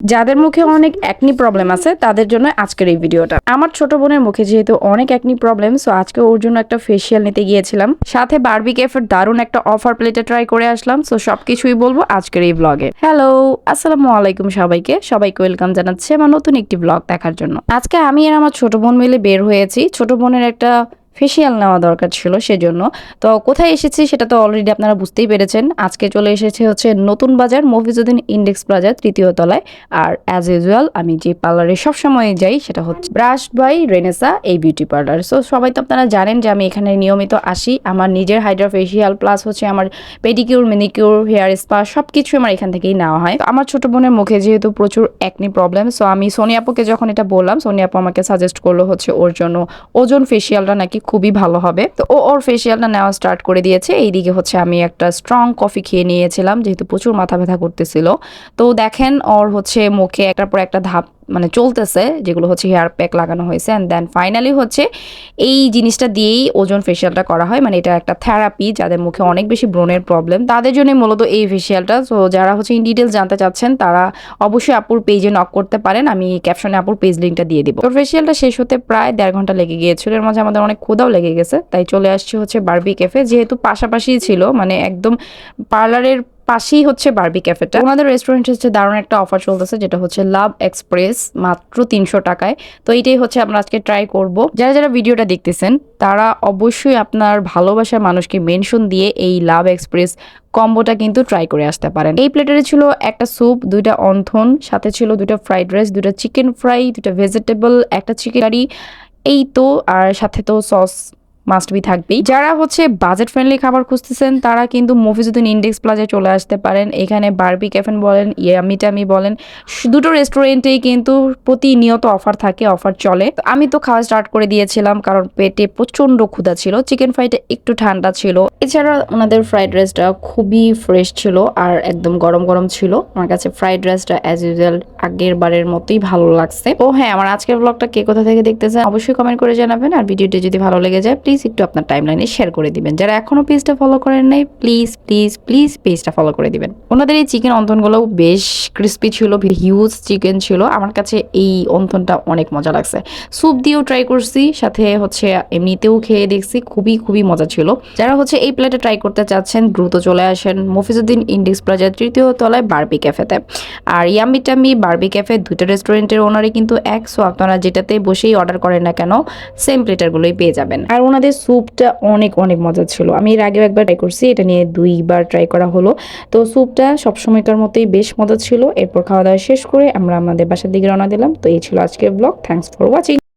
যাদের মুখে অনেক অ্যাকনি প্রবলেম আছে তাদের জন্য আজকের এই ভিডিওটা। আমার ছোট বোনের মুখে যেহেতু অনেক অ্যাকনি প্রবলেম, সো আজকে ওর জন্য একটা ফেসিয়াল নিতে গিয়েছিলাম, সাথে বারবি ক্যাফের দারুণ একটা অফার প্লেটে ট্রাই করে আসলাম। সো সবকিছুই বলবো আজকের এই ব্লগে। হ্যালো, আসসালামু আলাইকুম সবাইকে ওয়েলকাম জানাচ্ছি আমার নতুন একটি ব্লগ দেখার জন্য। আজকে আমি আর আমার ছোট বোন মিলে বের হয়েছি। ছোট বোনের একটা ফেসিয়াল নেওয়া দরকার ছিল সেজন্য। তো কোথায় এসেছি সেটা তো অলরেডি আপনারা বুঝতেই পেরেছেন। আজকে চলে এসেছে হচ্ছে নতুন বাজার মফিজউদ্দিন ইন্ডেক্স প্লাজা ৩য় তলায়। আর অ্যাজ ইউজুয়াল আমি যে পার্লারে সবসময় যাই সেটা হচ্ছে ব্রাশ বাই রেনেসা এই বিউটি পার্লার। সো সবাই তো আপনারা জানেন যে আমি এখানে নিয়মিত আসি। আমার নিজের হাইড্রা ফেসিয়াল প্লাস হচ্ছে আমার পেডিকিউর মিনিকিউর হেয়ার স্পা সবকিছু আমার এখান থেকেই নেওয়া হয়। তো আমার ছোট বোনের মুখে যেহেতু প্রচুর অ্যাকনি প্রবলেম, সো আমি সোনি আপুকে যখন এটা বললাম, সোনি আপু আমাকে সাজেস্ট করলো হচ্ছে ওর জন্য ওজন ফেসিয়ালটা নাকি খুবই ভালো হবে। তো ওর ফেসিয়ালটা নেওয়া স্টার্ট করে দিয়েছে। এইদিকে হচ্ছে আমি একটা স্ট্রং কফি খেয়ে নিয়েছিলাম যেহেতু প্রচুর মাথা ব্যথা করতেছিল। তো দেখেন ওর হচ্ছে মুখে একটার পর একটা ধাপ মানে চলতেছে, যেগুলো হচ্ছে হেয়ার প্যাক লাগানো হয়েছে। অ্যান্ড দেন ফাইনালি হচ্ছে এই জিনিসটা দিয়েই ওজন ফেসিয়ালটা করা হয়। মানে এটা একটা থেরাপি, যাদের মুখে অনেক বেশি ব্রণের প্রবলেম তাদের জন্য মূলত এই ফেসিয়ালটা। তো যারা হচ্ছে ইন ডিটেলস জানতে চাচ্ছেন তারা অবশ্যই আপুর পেজে নক করতে পারেন, আমি ক্যাপশনে আপুর পেজ লিঙ্কটা দিয়ে দিব। তো ফেসিয়ালটা শেষ হতে প্রায় 1.5 ঘন্টা লেগে গিয়েছিল। এর মাঝে আমাদের অনেক ক্ষুধাও লেগে গেছে, তাই চলে আসছি হচ্ছে বারবি ক্যাফে, যেহেতু পাশাপাশি ছিল, মানে একদম পার্লারের পাশেই হচ্ছে বারবি ক্যাফেটা। ওনাদের রেস্টুরেন্টে হচ্ছে দারুণ একটা অফার চলতেছে, যেটা হচ্ছে লাভ এক্সপ্রেস মাত্র 300 টাকায়। তো এইটাই হচ্ছে আমরা আজকে ট্রাই করব। যারা যারা ভিডিওটা দেখতেছেন তারা অবশ্যই আপনার ভালোবাসার মানুষকে মেনশন দিয়ে এই লাভ এক্সপ্রেস কম্বোটা কিন্তু ট্রাই করে আসতে পারেন। এই প্লেটারে ছিল একটা স্যুপ, 2টা অন্থন, সাথে ছিল 2টা ফ্রাইড রাইস, 2টা চিকেন ফ্রাই, 2টা ভেজিটেবল, একটা চিকেন কারি, এই তো। আর সাথে তো সস মাস্ট বি থাকবেই। যারা হচ্ছে বাজেট ফ্রেন্ডলি খাবার খুঁজতেছেন তারা কিন্তু মফিজউদ্দিন ইন্ডেক্স প্লাজায় চলে আসতে পারেন। এখানে বারবি ক্যাফে বলেন, ইয়ামি টামি বলেন, দুটো রেস্টুরেন্টেই কিন্তু প্রতিনিয়ত অফার থাকে, অফার চলে। আমি তো খাওয়া স্টার্ট করে দিয়েছিলাম কারণ পেটে প্রচন্ড ক্ষুধা ছিল। চিকেন ফ্রাইটা একটু ঠান্ডা ছিল, এছাড়া ওনাদের ফ্রাইড রাইসটা খুবই ফ্রেশ ছিল আর একদম গরম গরম ছিল। আমার কাছে ফ্রাইড রাইসটা অ্যাজ ইউজুয়াল আগের বারের মতোই ভালো লাগছে। ও হ্যাঁ, আমার আজকের ব্লগটা কে কোথা থেকে দেখতেছেন অবশ্যই কমেন্ট করে জানাবেন। আর ভিডিওটি যদি ভালো লেগে যায় প্লিজ একটু আপনার টাইমলাইনে শেয়ার করে দিবেন। যারা এখনো পেজটা ফলো করেন নাই প্লিজ প্লিজ প্লিজ পেজটা ফলো করে দিবেন। ওনাদের এই চিকেন অন্থনগুলো বেশ ক্রিস্পি ছিল, হিউজ চিকেন ছিল। আমার কাছে এই অন্থনটা অনেক মজা লাগছে। স্যুপ দিয়েও ট্রাই করছি, সাথে হচ্ছে এমনিতেও খেয়ে দেখছি, খুবই খুবই মজা ছিল। যারা হচ্ছে এই প্লেটে ট্রাই করতে চাচ্ছেন দ্রুত চলে আসেন মফিজউদ্দিন ইন্ডেক্স প্লাজার 3য় তলায় বারবি ক্যাফেতে। আর ইয়ামি টামি বারবি ক্যাফে 2টা রেস্টুরেন্টের ওনারই কিন্তু এক, সো আপনারা যেটাতে বসেই অর্ডার করেন না কেন সেম প্লেটারগুলোই পেয়ে যাবেন। আর ওনাদের স্যুপটা অনেক অনেক মজা ছিল। আমি এর আগেও একবার ট্রাই করছি, এটা নিয়ে 2বার ট্রাই করা হলো। তো স্যুপটা সবসময়কার মতোই বেশ মজা ছিল। এরপর খাওয়া দাওয়া শেষ করে আমরা আমাদের বাসার দিকে রওনা দিলাম। তো এই ছিল আজকের ব্লগ। Thanks for watching.